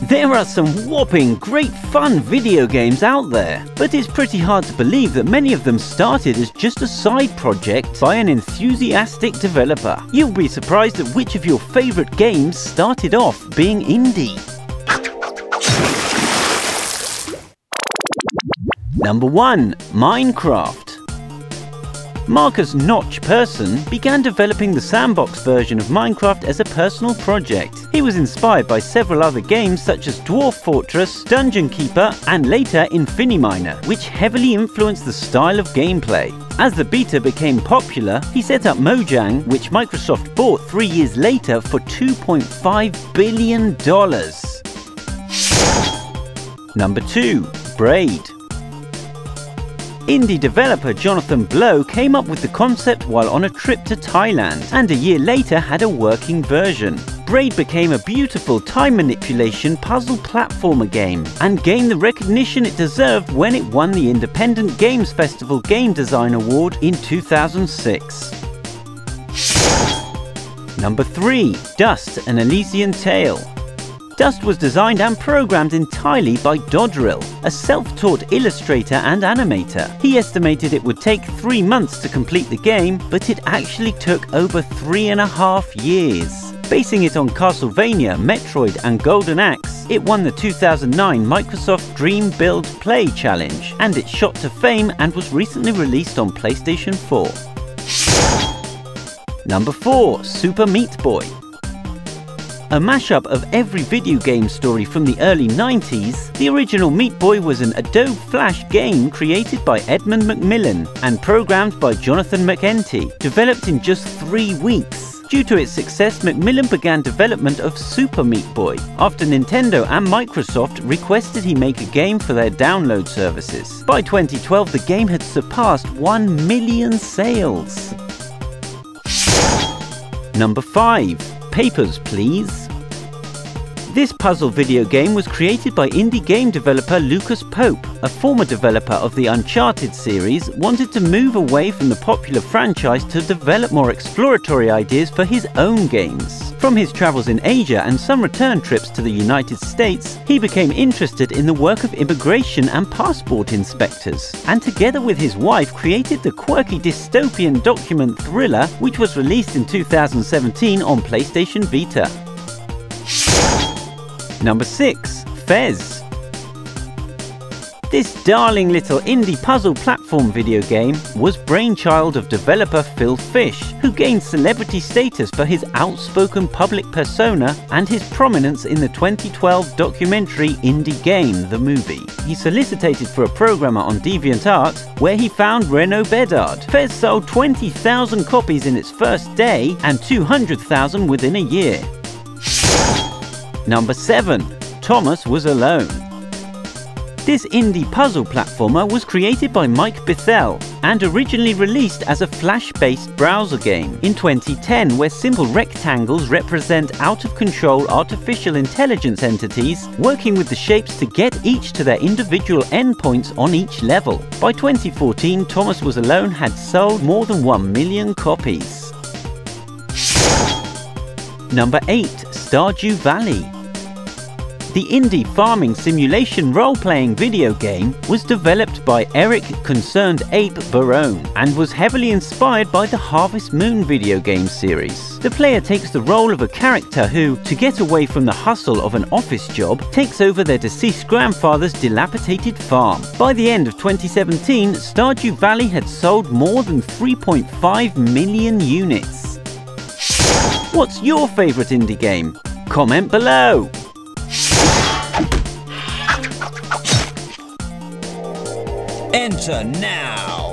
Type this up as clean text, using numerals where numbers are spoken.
There are some whopping great fun video games out there, but it's pretty hard to believe that many of them started as just a side project by an enthusiastic developer. You'll be surprised at which of your favorite games started off being indie. Number 1. Minecraft. Markus Persson began developing the sandbox version of Minecraft as a personal project. He was inspired by several other games such as Dwarf Fortress, Dungeon Keeper, and later Infiniminer, which heavily influenced the style of gameplay. As the beta became popular, he set up Mojang, which Microsoft bought 3 years later for $2.5 billion. Number 2. Braid. Indie developer Jonathan Blow came up with the concept while on a trip to Thailand, and a year later had a working version. Braid became a beautiful time manipulation puzzle platformer game, and gained the recognition it deserved when it won the Independent Games Festival Game Design Award in 2006. Number 3. Dust: An Elysian Tale. Dust was designed and programmed entirely by Dodrill, a self-taught illustrator and animator. He estimated it would take 3 months to complete the game, but it actually took over 3.5 years. Basing it on Castlevania, Metroid and Golden Axe, it won the 2009 Microsoft Dream Build Play Challenge, and it shot to fame and was recently released on PlayStation 4. Number 4. Super Meat Boy. A mashup of every video game story from the early 90s, the original Meat Boy was an Adobe Flash game created by Edmund Macmillan and programmed by Jonathan McEntee, developed in just 3 weeks. Due to its success, Macmillan began development of Super Meat Boy, after Nintendo and Microsoft requested he make a game for their download services. By 2012, the game had surpassed 1 million sales. Number 5. Papers, Please. This puzzle video game was created by indie game developer Lucas Pope. A former developer of the Uncharted series wanted to move away from the popular franchise to develop more exploratory ideas for his own games. From his travels in Asia and some return trips to the United States, he became interested in the work of immigration and passport inspectors, and together with his wife created the quirky dystopian document thriller, which was released in 2017 on PlayStation Vita. Number 6. Fez. This darling little indie puzzle platform video game was brainchild of developer Phil Fish, who gained celebrity status for his outspoken public persona and his prominence in the 2012 documentary Indie Game, the movie. He solicited for a programmer on DeviantArt, where he found Renaud Bedard. Fez sold 20,000 copies in its first day and 200,000 within a year. Number 7. Thomas Was Alone. This indie puzzle platformer was created by Mike Bithell and originally released as a Flash-based browser game in 2010, where simple rectangles represent out-of-control artificial intelligence entities working with the shapes to get each to their individual endpoints on each level. By 2014, Thomas Was Alone had sold more than 1 million copies. Number 8. Stardew Valley. The indie farming simulation role-playing video game was developed by Eric Concerned Ape Barone and was heavily inspired by the Harvest Moon video game series. The player takes the role of a character who, to get away from the hustle of an office job, takes over their deceased grandfather's dilapidated farm. By the end of 2017, Stardew Valley had sold more than 3.5 million units. What's your favorite indie game? Comment below! Enter now!